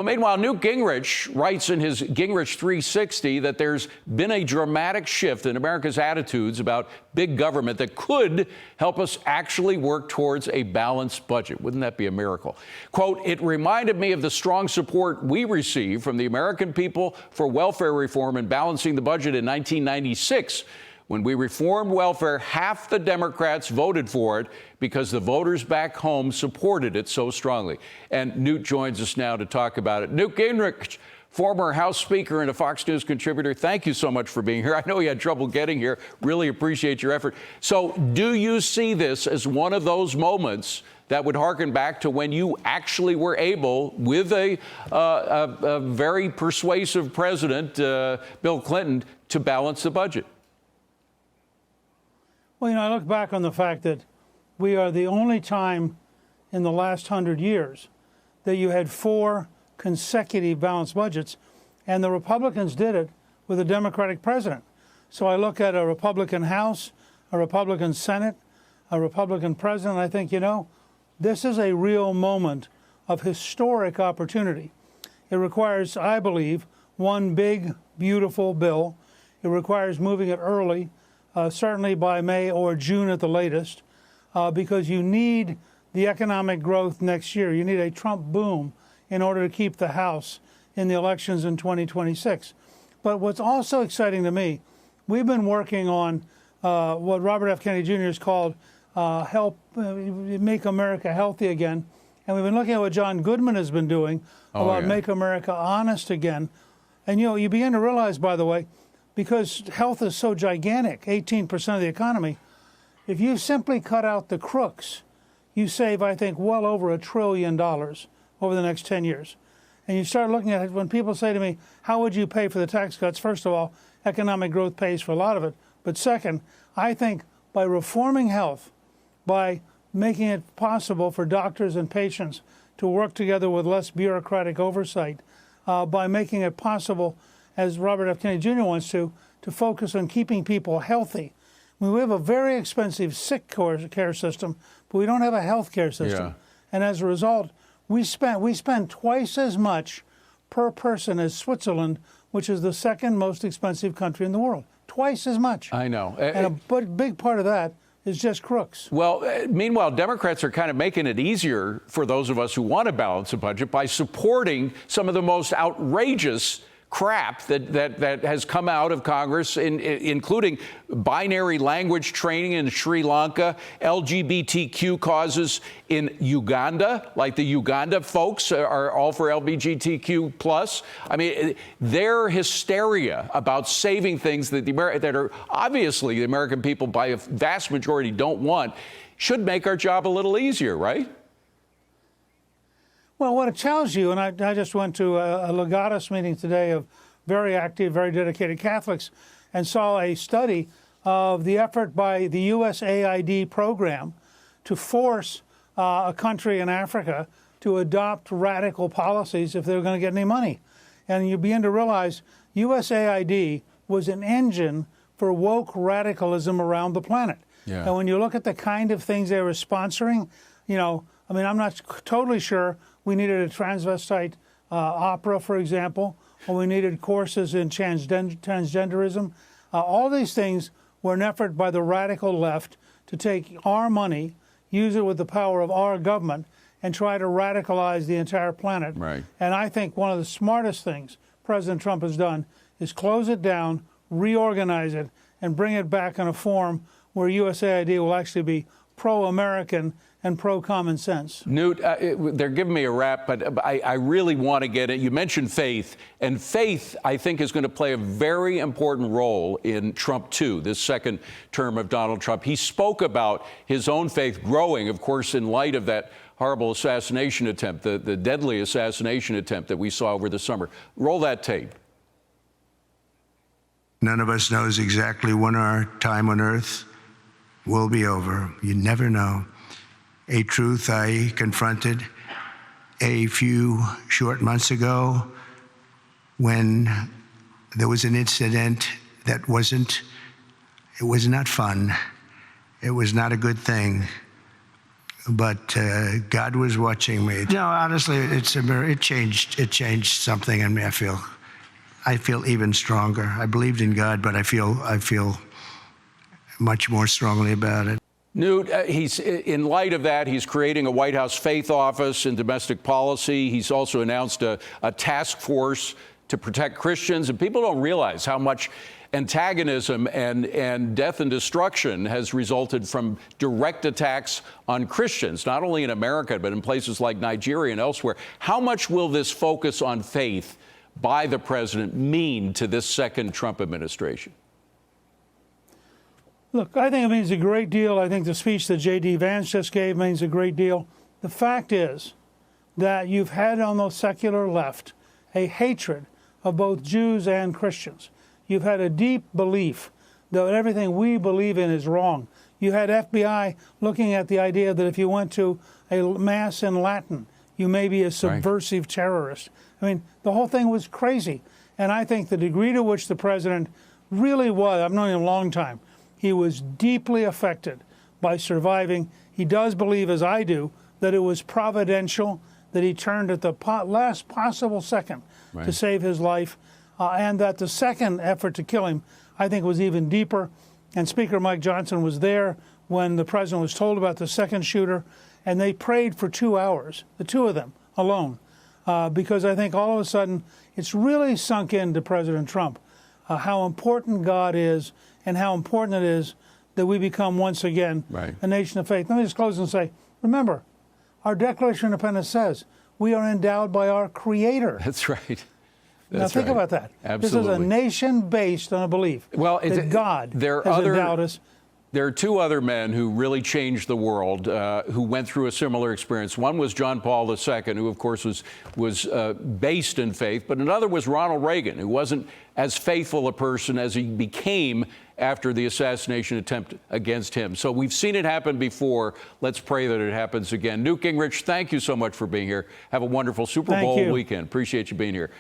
Well, meanwhile, Newt Gingrich writes in his Gingrich 360 that there's been a dramatic shift in America's attitudes about big government that could help us actually work towards a balanced budget. Wouldn't that be a miracle? Quote, "It reminded me of the strong support we received from the American people for welfare reform and balancing the budget in 1996. When we reformed welfare, half the Democrats voted for it because the voters back home supported it so strongly." And Newt joins us now to talk about it. Newt Gingrich, former House Speaker and a Fox News contributor, thank you so much for being here. I know you had trouble getting here. Really appreciate your effort. So do you see this as one of those moments that would harken back to when you actually were able, with a very persuasive president, Bill Clinton, to balance the budget? Well, I look back on the fact that we are the only time in the last 100 years that you had 4 consecutive balanced budgets, and the Republicans did it with a Democratic president. So I look at a Republican House, a Republican Senate, a Republican president, and I think, this is a real moment of historic opportunity. It requires, I believe, one big, beautiful bill. It requires moving it early. Certainly by May or June at the latest, because you need the economic growth next year. You need a Trump boom in order to keep the House in the elections in 2026. But what's also exciting to me, we've been working on what Robert F. Kennedy Jr. has called Make America Healthy Again. And we've been looking at what John Goodman has been doing about Make America Honest Again. And, you begin to realize, by the way, because health is so gigantic, 18% of the economy, if you simply cut out the crooks, you save, I think, well over $1 trillion over the next 10 years. And you start looking at it, when people say to me, how would you pay for the tax cuts? First of all, economic growth pays for a lot of it. But second, I think by reforming health, by making it possible for doctors and patients to work together with less bureaucratic oversight, by making it possible, as Robert F. Kennedy Jr. wants to focus on keeping people healthy. We have a very expensive sick care system, but we don't have a health care system. Yeah. And as a result, we spend twice as much per person as Switzerland, which is the second most expensive country in the world. Twice as much. I know. And a big part of that is just crooks. Well, meanwhile, Democrats are kind of making it easier for those of us who want to balance a budget by supporting some of the most outrageous crap that has come out of Congress, including binary language training in Sri Lanka, LGBTQ causes in Uganda, like the Uganda folks are all for LGBTQ plus. I mean, their hysteria about saving things that that are obviously the American people by a vast majority don't want should make our job a little easier, right? Well, what it tells you, and I just went to a Legatus meeting today of very active, very dedicated Catholics, and saw a study of the effort by the USAID program to force a country in Africa to adopt radical policies if they're going to get any money. And you begin to realize USAID was an engine for woke radicalism around the planet. Yeah. And when you look at the kind of things they were sponsoring, I'm not totally sure we needed a transvestite opera, for example, or we needed courses in transgenderism. All these things were an effort by the radical left to take our money, use it with the power of our government, and try to radicalize the entire planet. Right. And I think one of the smartest things President Trump has done is close it down, reorganize it, and bring it back in a form where USAID will actually be pro-American and pro-common sense. Newt, they're giving me a rap, but I really want to get it. You mentioned faith, and faith, I think, is going to play a very important role in Trump 2, this second term of Donald Trump. He spoke about his own faith growing, of course, in light of that horrible assassination attempt, the deadly assassination attempt that we saw over the summer. Roll that tape. None of us knows exactly when our time on earth will be over. You never know. A truth I confronted a few short months ago when there was an incident that was not fun. It was not a good thing. but God was watching me. No, honestly, it's a mirror. It changed something in me. I feel even stronger. I believed in God, but I feel much more strongly about it. Newt, in light of that, he's creating a White House faith office in domestic policy. He's also announced a task force to protect Christians. And people don't realize how much antagonism and death and destruction has resulted from direct attacks on Christians, not only in America, but in places like Nigeria and elsewhere. How much will this focus on faith by the president mean to this second Trump administration? Look, I think it means a great deal. I think the speech that J.D. Vance just gave means a great deal. The fact is that you've had on the secular left a hatred of both Jews and Christians. You've had a deep belief that everything we believe in is wrong. You had FBI looking at the idea that if you went to a mass in Latin, you may be a subversive terrorist. I mean, the whole thing was crazy. And I think the degree to which the president really was, I've known him a long time, he was deeply affected by surviving. He does believe, as I do, that it was providential, that he turned at the last possible second to save his life, and that the second effort to kill him, I think, was even deeper. And Speaker Mike Johnson was there when the president was told about the second shooter, and they prayed for 2 hours, the two of them alone, because I think all of a sudden it's really sunk into President Trump how important God is and how important it is that we become once again a nation of faith. Let me just close and say, remember, our Declaration of Independence says we are endowed by our Creator. That's right. Now think about that. Absolutely. This is a nation based on a belief that God has endowed us. There are two other men who really changed the world who went through a similar experience. One was John Paul II, who, of course, was based in faith, but another was Ronald Reagan, who wasn't as faithful a person as he became after the assassination attempt against him. So we've seen it happen before. Let's pray that it happens again. Newt Gingrich, thank you so much for being here. Have a wonderful Super Bowl weekend. Appreciate you being here.